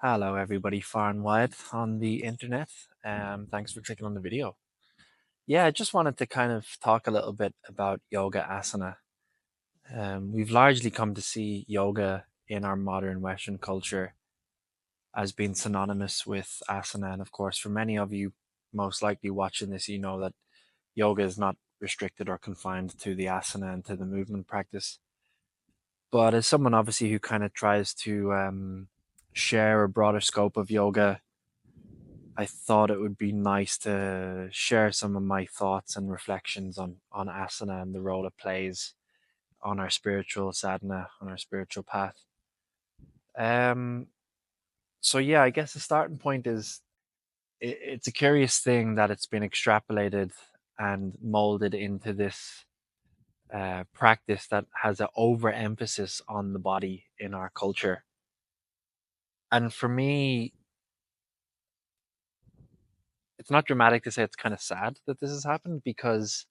Hello, everybody far and wide on the internet. Thanks for clicking on the video. Yeah, I just wanted to kind of talk a little bit about yoga asana. We've largely come to see yoga in our modern Western culture as being synonymous with asana. And of course, for many of you most likely watching this, you know that yoga is not restricted or confined to the asana and to the movement practice. But as someone obviously who kind of tries to share a broader scope of yoga, I thought it would be nice to share some of my thoughts and reflections on asana and the role it plays on our spiritual sadhana, on our spiritual path. Um, so yeah, I guess the starting point is it's a curious thing that it's been extrapolated and molded into this practice that has an overemphasis on the body in our culture. And for me, it's not dramatic to say it's kind of sad that this has happened because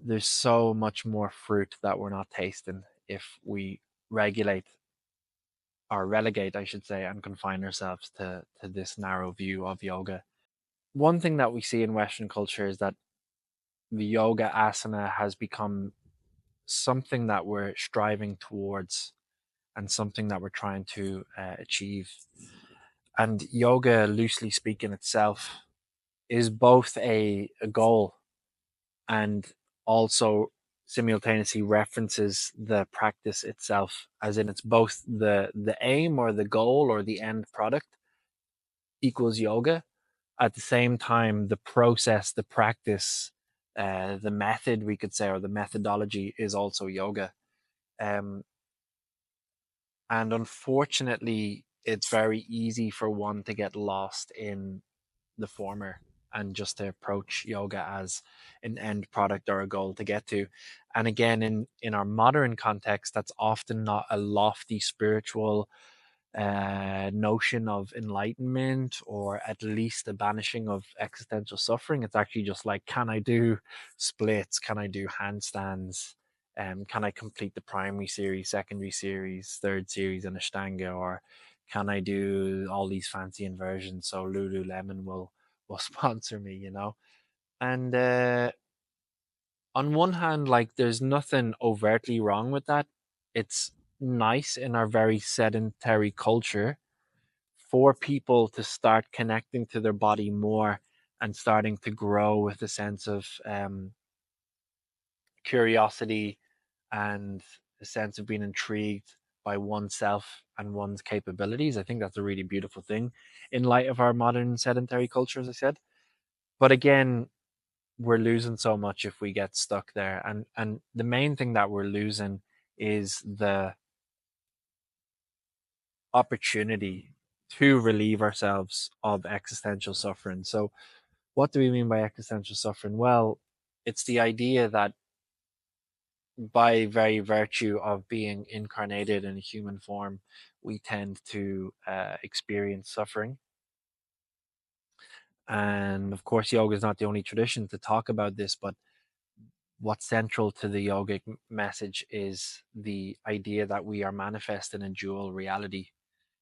there's so much more fruit that we're not tasting if we regulate or relegate, I should say, and confine ourselves to this narrow view of yoga. One thing that we see in Western culture is that the yoga asana has become something that we're striving towards and something that we're trying to achieve. And yoga, loosely speaking, itself is both a goal and also simultaneously references the practice itself, as in it's both the aim or the goal or the end product equals yoga. At the same time, the process, the practice, the method, we could say, or the methodology is also yoga. um, and unfortunately it's very easy for one to get lost in the former and just to approach yoga as an end product or a goal to get to. And again, in our modern context, that's often not a lofty spiritual notion of enlightenment or at least the banishing of existential suffering. It's actually just like, can I do splits? Can I do handstands? Can I complete the primary series, secondary series, third series in Ashtanga? Or can I do all these fancy inversions so Lululemon will sponsor me, you know? And on one hand, like there's nothing overtly wrong with that. It's nice in our very sedentary culture for people to start connecting to their body more and starting to grow with a sense of curiosity and a sense of being intrigued by oneself and one's capabilities. I think that's a really beautiful thing in light of our modern sedentary culture, as I said. But again, we're losing so much if we get stuck there. And the main thing that we're losing is the opportunity to relieve ourselves of existential suffering. So what do we mean by existential suffering? Well, it's the idea that by very virtue of being incarnated in a human form, we tend to experience suffering. And of course, yoga is not the only tradition to talk about this, but what's central to the yogic message is the idea that we are manifest in a dual reality,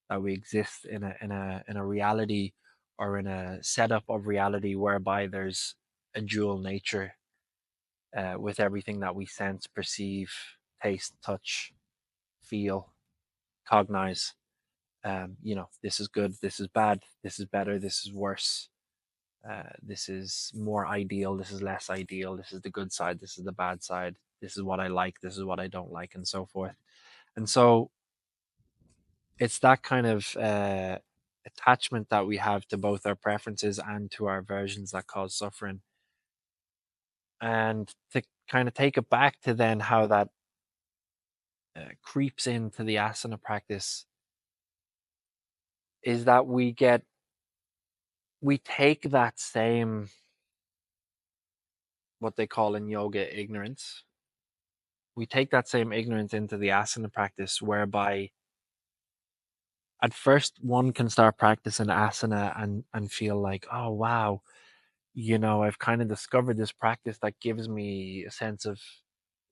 that we exist in a reality or in a setup of reality whereby there's a dual nature with everything that we sense, perceive, taste, touch, feel, cognize. This is good, this is bad, this is better, this is worse. This is more ideal, this is less ideal, this is the good side, this is the bad side, this is what I like, this is what I don't like, and so forth. And so it's that kind of attachment that we have to both our preferences and to our versions that cause suffering. And to kind of take it back to then how that creeps into the asana practice is that we take that same, what they call in yoga, ignorance. We take that same ignorance into the asana practice, whereby at first one can start practicing asana and feel like, oh wow, I've kind of discovered this practice that gives me a sense of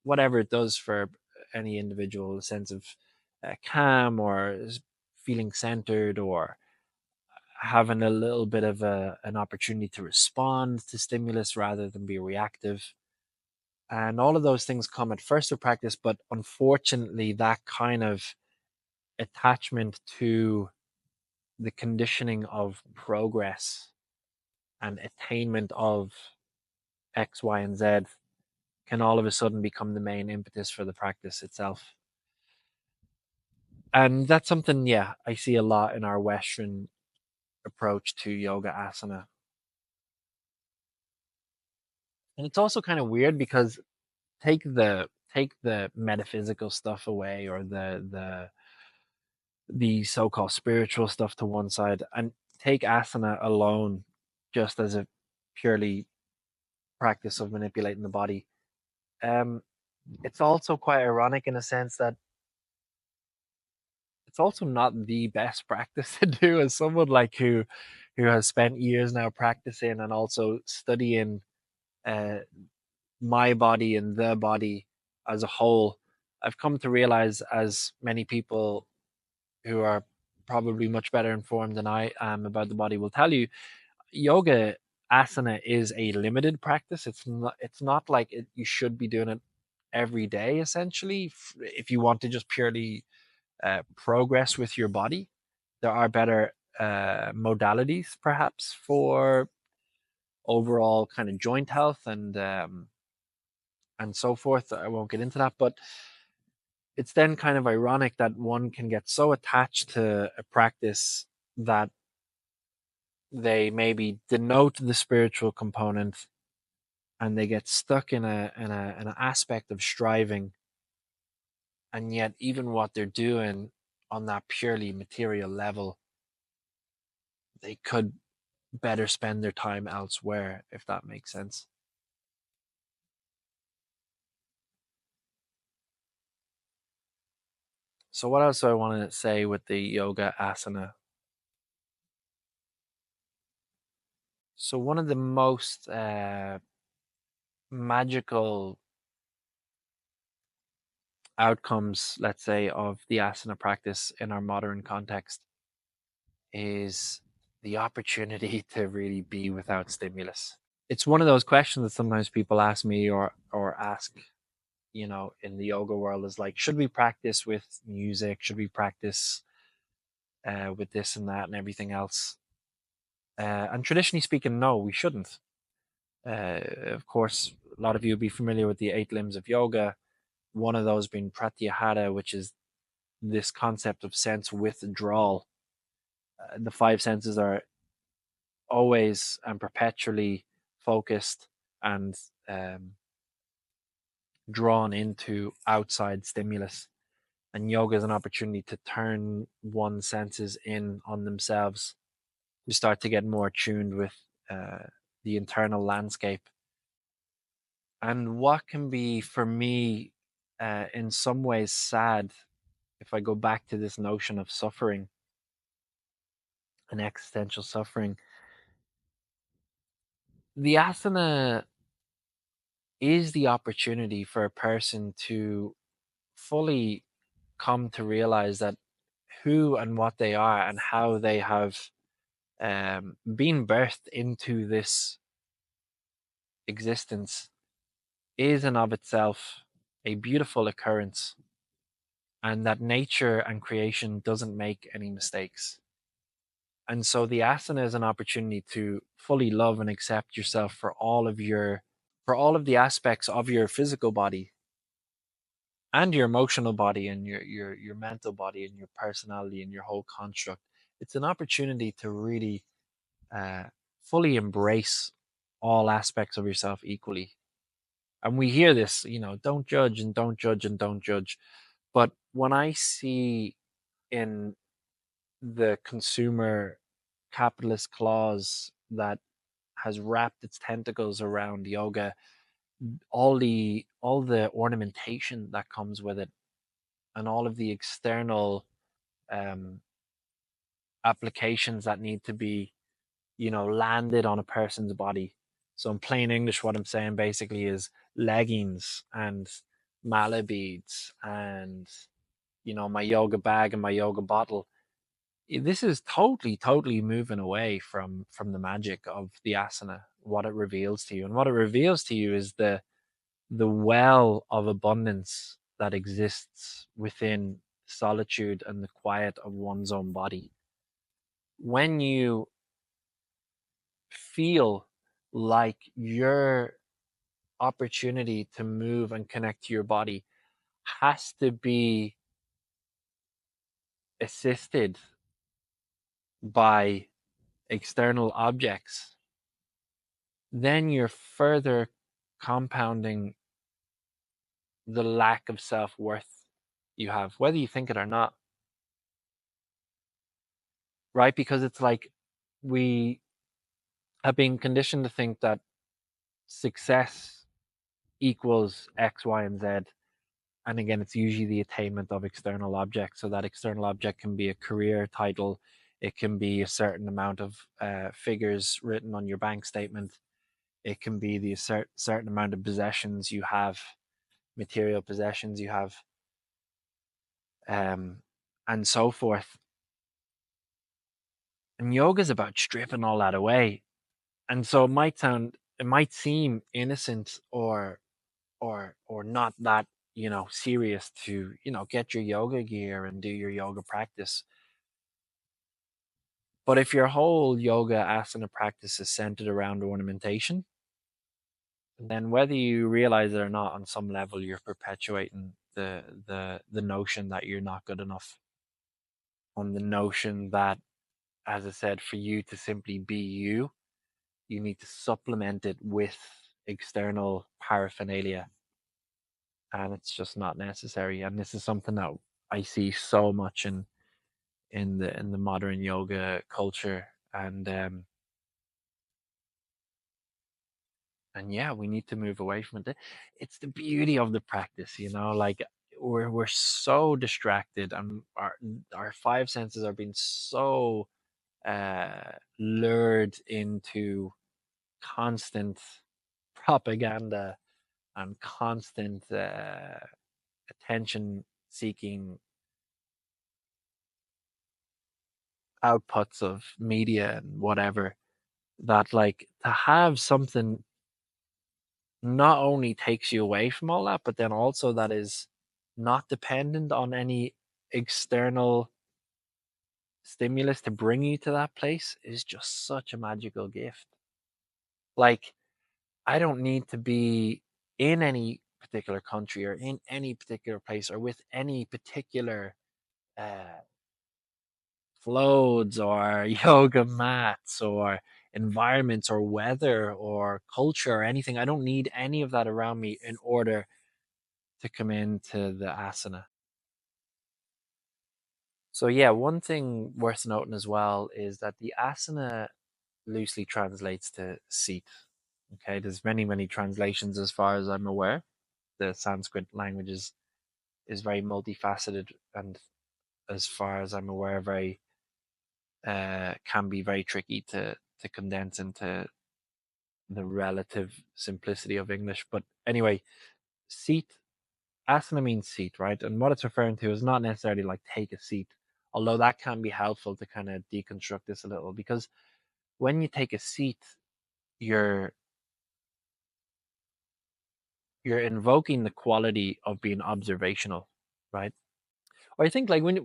whatever it does for any individual, a sense of calm or feeling centered or having a little bit of an opportunity to respond to stimulus rather than be reactive. And all of those things come at first with practice, but unfortunately, that kind of attachment to the conditioning of progress and attainment of X, Y, and Z can all of a sudden become the main impetus for the practice itself. And that's something, yeah, I see a lot in our Western approach to yoga asana. And it's also kind of weird because take the metaphysical stuff away or the so-called spiritual stuff to one side and take asana alone just as a purely practice of manipulating the body. Um, it's also quite ironic in a sense that it's also not the best practice to do as someone like who has spent years now practicing and also studying uh, my body and the body as a whole. I've come to realize, as many people who are probably much better informed than I am about the body will tell you, yoga asana is a limited practice. It's not like you should be doing it every day essentially if you want to just purely progress with your body. There are better modalities perhaps for overall kind of joint health and so forth. I won't get into that, but it's then kind of ironic that one can get so attached to a practice that they maybe denote the spiritual component and they get stuck in an aspect of striving, and yet even what they're doing on that purely material level, they could better spend their time elsewhere, if that makes sense. So what else do I want to say with the yoga asana? So one of the most magical outcomes, let's say, of the asana practice in our modern context is the opportunity to really be without stimulus. It's one of those questions that sometimes people ask me or ask, in the yoga world is like, should we practice with music? Should we practice with this and that and everything else? And traditionally speaking, no, we shouldn't. Of course, a lot of you will be familiar with the eight limbs of yoga. One of those being pratyahara, which is this concept of sense withdrawal. The five senses are always and perpetually focused and drawn into outside stimulus. And yoga is an opportunity to turn one's senses in on themselves. You start to get more tuned with uh, the internal landscape. And what can be, for me, in some ways sad, if I go back to this notion of suffering and existential suffering, the asana is the opportunity for a person to fully come to realize that who and what they are and how they have been birthed into this existence is in of itself a beautiful occurrence, and that nature and creation doesn't make any mistakes. And so the asana is an opportunity to fully love and accept yourself for all of the aspects of your physical body and your emotional body and your mental body and your personality and your whole construct. It's an opportunity to really uh, fully embrace all aspects of yourself equally. And we hear this, don't judge and don't judge and don't judge. But when I see in the consumer capitalist clause that has wrapped its tentacles around yoga, all the ornamentation that comes with it, and all of the external um, applications that need to be, landed on a person's body. So in plain English, what I'm saying basically is leggings and mala beads and my yoga bag and my yoga bottle. this is totally moving away from the magic of the asana, what it reveals to you. And what it reveals to you is the well of abundance that exists within solitude and the quiet of one's own body. When you feel like your opportunity to move and connect to your body has to be assisted by external objects, then you're further compounding the lack of self-worth you have, whether you think it or not, right? Because it's like we have been conditioned to think that success equals X, Y, and Z. And again, it's usually the attainment of external objects. So that external object can be a career title, it can be a certain amount of figures written on your bank statement, it can be the certain amount of possessions you have, material possessions you have, um, and so forth. And yoga is about stripping all that away. And so it might seem innocent or not that, serious to, get your yoga gear and do your yoga practice. But if your whole yoga asana practice is centered around ornamentation, then whether you realize it or not, on some level, you're perpetuating the notion that you're not good enough, on the notion that, as I said, for you to simply be you, you need to supplement it with external paraphernalia, and it's just not necessary. And this is something that I see so much in the modern yoga culture, and yeah, we need to move away from it. It's the beauty of the practice, like we're so distracted, and our five senses are being so lured into constant propaganda and constant attention seeking outputs of media and whatever, that like to have something not only takes you away from all that, but then also that is not dependent on any external stimulus to bring you to that place, is just such a magical gift. Like, I don't need to be in any particular country or in any particular place or with any particular uh, floats or yoga mats or environments or weather or culture or anything. I don't need any of that around me in order to come into the asana. So yeah, one thing worth noting as well is that the asana loosely translates to seat. Okay, there's many translations as far as I'm aware. The Sanskrit language is very multifaceted, and as far as I'm aware, very can be very tricky to condense into the relative simplicity of English. But anyway, seat, asana means seat, right? And what it's referring to is not necessarily like take a seat, although that can be helpful to kind of deconstruct this a little, because when you take a seat, you're you're invoking the quality of being observational, right? Or I think like when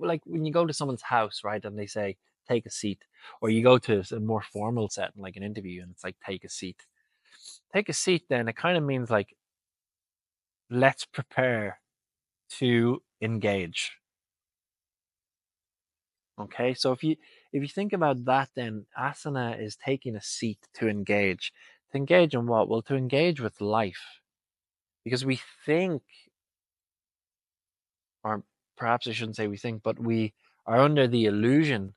you go to someone's house, right, and they say take a seat, or you go to a more formal setting like an interview and it's like take a seat. Take a seat, then it kind of means like let's prepare to engage. Okay, so if you think about that, then asana is taking a seat to engage. To engage in what? Well, to engage with life, because we think, or perhaps I shouldn't say we think, but we are under the illusion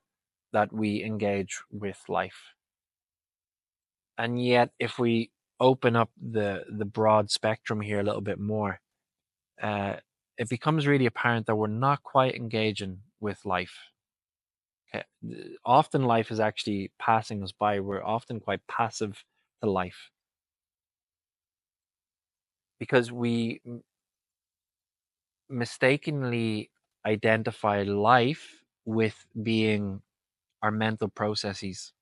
that we engage with life. And yet, if we open up the broad spectrum here a little bit more, uh, it becomes really apparent that we're not quite engaging with life. Okay. Often life is actually passing us by. We're often quite passive to life because we mistakenly identify life with being our mental processes,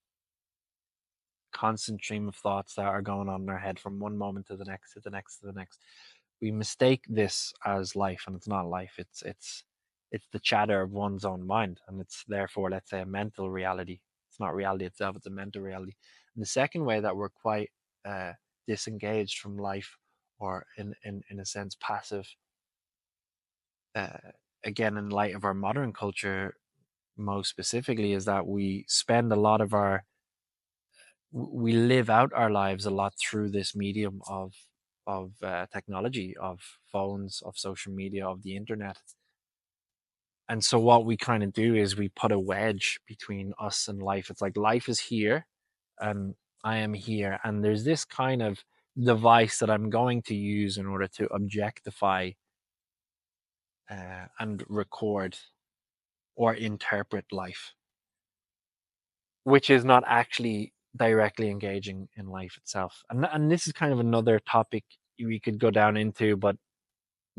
constant stream of thoughts that are going on in our head from one moment to the next, to the next, to the next. We mistake this as life, and it's not life. It's the chatter of one's own mind, and it's therefore, let's say, a mental reality. It's not reality itself; it's a mental reality. And the second way that we're quite uh, disengaged from life, or in a sense passive, uh, again in light of our modern culture, most specifically, is that we spend a lot of our we live out our lives a lot through this medium of technology, of phones, of social media, of the internet. And so what we kind of do is we put a wedge between us and life. It's like life is here and I am here, and there's this kind of device that I'm going to use in order to objectify and record or interpret life, which is not actually directly engaging in life itself. And this is kind of another topic we could go down into, but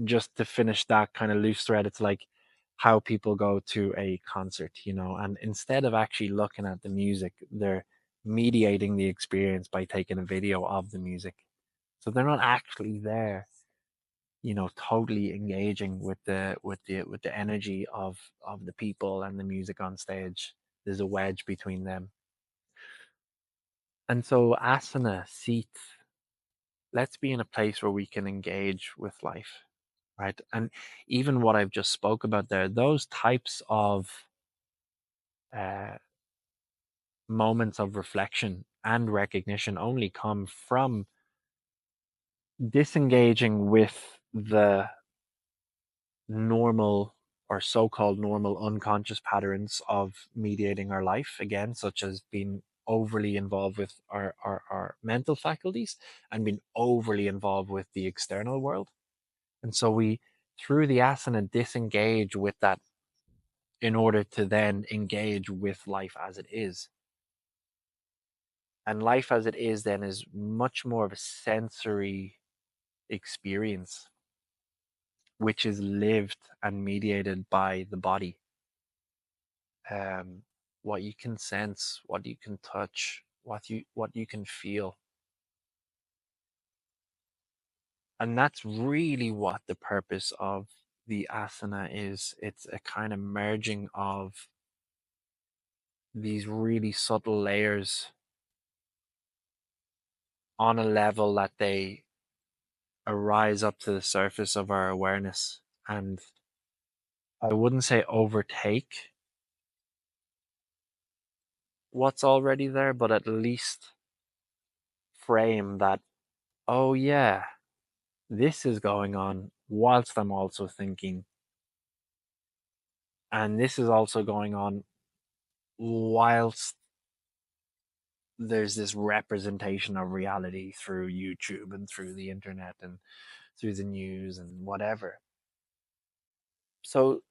just to finish that kind of loose thread, it's like how people go to a concert, and instead of actually looking at the music, they're mediating the experience by taking a video of the music. So they're not actually there, totally engaging with the energy of the people and the music on stage. There's a wedge between them. And so asana, seat, let's be in a place where we can engage with life, right? And even what I've just spoke about there, those types of uh, moments of reflection and recognition only come from disengaging with the normal or so-called normal unconscious patterns of mediating our life, again, such as being overly involved with our mental faculties and being overly involved with the external world. And so we, through the asana, disengage with that in order to then engage with life as it is. And life as it is then is much more of a sensory experience, which is lived and mediated by the body. Um, what you can sense, what you can touch, what you can feel. And that's really what the purpose of the asana is. It's a kind of merging of these really subtle layers on a level that they arise up to the surface of our awareness. And I wouldn't say overtake what's already there, but at least frame that, oh yeah, this is going on whilst I'm also thinking. And this is also going on whilst there's this representation of reality through YouTube and through the internet and through the news and whatever. So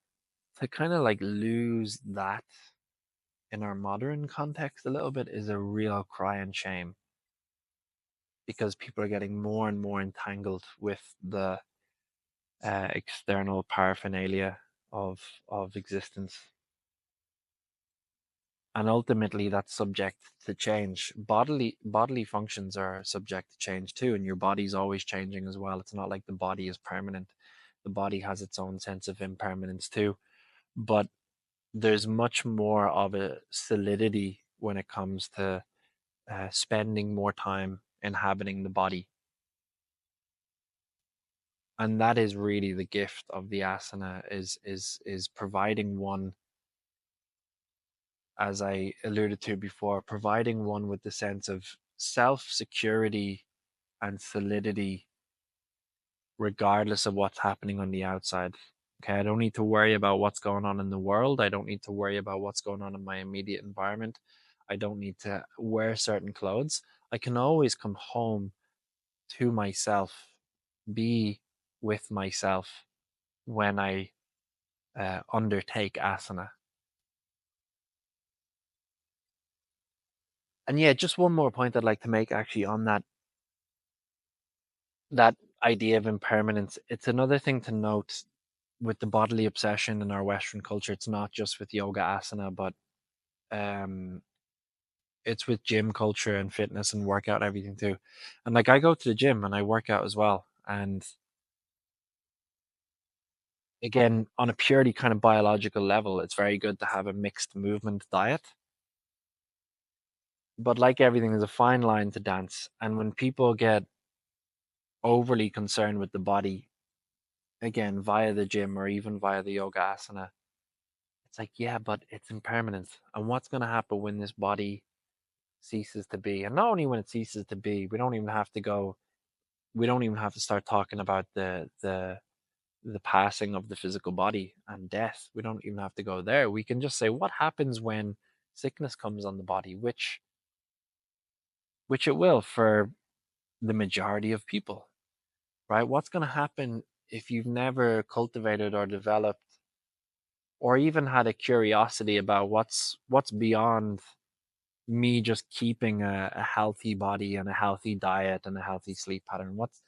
to kind of like lose that in our modern context a little bit is a real cry and shame, because people are getting more and more entangled with the external paraphernalia of existence, and ultimately that's subject to change. Bodily functions are subject to change too, and your body's always changing as well. It's not like the body is permanent. The body has its own sense of impermanence too, but there's much more of a solidity when it comes to spending more time inhabiting the body. And that is really the gift of the asana, is providing one, as I alluded to before, providing one with the sense of self security and solidity regardless of what's happening on the outside. Okay, I don't need to worry about what's going on in the world. I don't need to worry about what's going on in my immediate environment. I don't need to wear certain clothes. I can always come home to myself, be with myself when I undertake asana. And yeah, just one more point I'd like to make actually on that idea of impermanence. It's another thing to note with the bodily obsession in our Western culture. It's not just with yoga asana, but um it's with gym culture and fitness and workout and everything too. And like I go to the gym and I work out as well. And again, on a purely kind of biological level, it's very good to have a mixed movement diet. But like everything, there's a fine line to dance. And when people get overly concerned with the body, again, via the gym or even via the yoga asana, it's like, yeah, but it's impermanent. And what's going to happen when this body ceases to be? And not only when it ceases to be, we don't even have to start talking about the passing of the physical body and death. We don't even have to go there. We can just say, what happens when sickness comes on the body, which it will for the majority of people, right? What's going to happen if you've never cultivated or developed or even had a curiosity about what's beyond me just keeping a healthy body and a healthy diet and a healthy sleep pattern? What's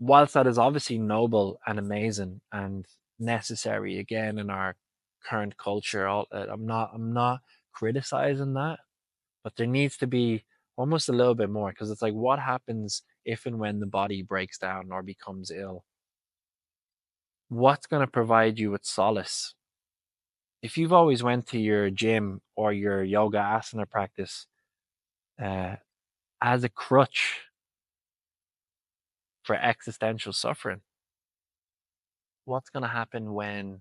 whilst that is obviously noble and amazing and necessary again in our current culture, I'm not criticizing that, but there needs to be almost a little bit more, because it's like, what happens if and when the body breaks down or becomes ill? What's going to provide you with solace? If you've always went to your gym or your yoga asana practice uh, as a crutch for existential suffering, what's going to happen when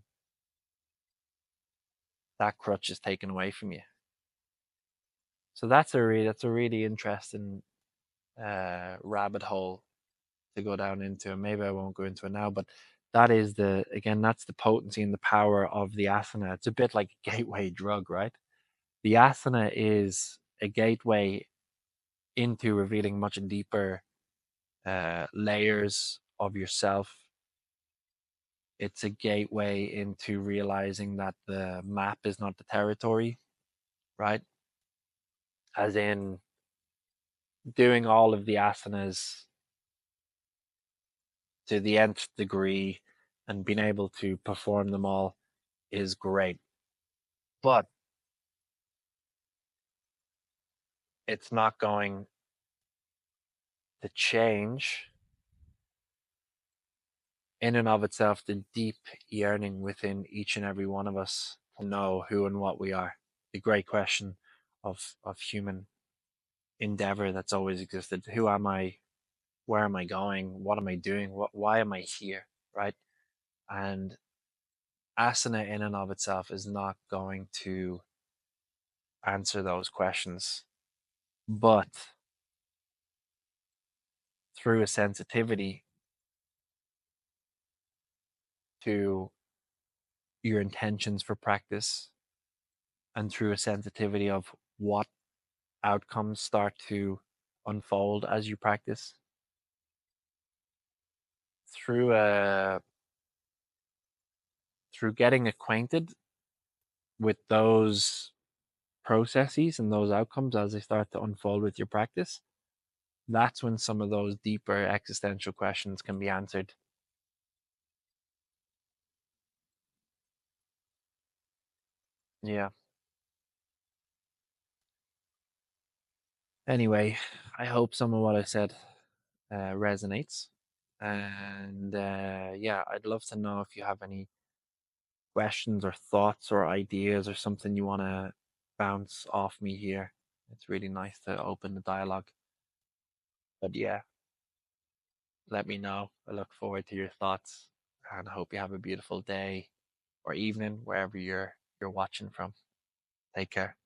that crutch is taken away from you? So that's a really interesting rabbit hole to go down into. And maybe I won't go into it now, but that is that's the potency and the power of the asana. It's a bit like a gateway drug, right? The asana is a gateway into revealing much deeper layers of yourself. It's a gateway into realizing that the map is not the territory, right? As in, doing all of the asanas to the nth degree and being able to perform them all is great. But it's not going to change in and of itself the deep yearning within each and every one of us to know who and what we are. The great question of human endeavor that's always existed. Who am I? Where am I going? What am I doing? Why am I here? Right? And asana in and of itself is not going to answer those questions. But through a sensitivity to your intentions for practice and through a sensitivity of what outcomes start to unfold as you practice, through through getting acquainted with those processes and those outcomes as they start to unfold with your practice, that's when some of those deeper existential questions can be answered. Yeah. Anyway, I hope some of what I said resonates. And yeah, I'd love to know if you have any questions or thoughts or ideas or something you want to bounce off me here. It's really nice to open the dialogue. But yeah, let me know. I look forward to your thoughts and I hope you have a beautiful day or evening wherever you're watching from. Take care.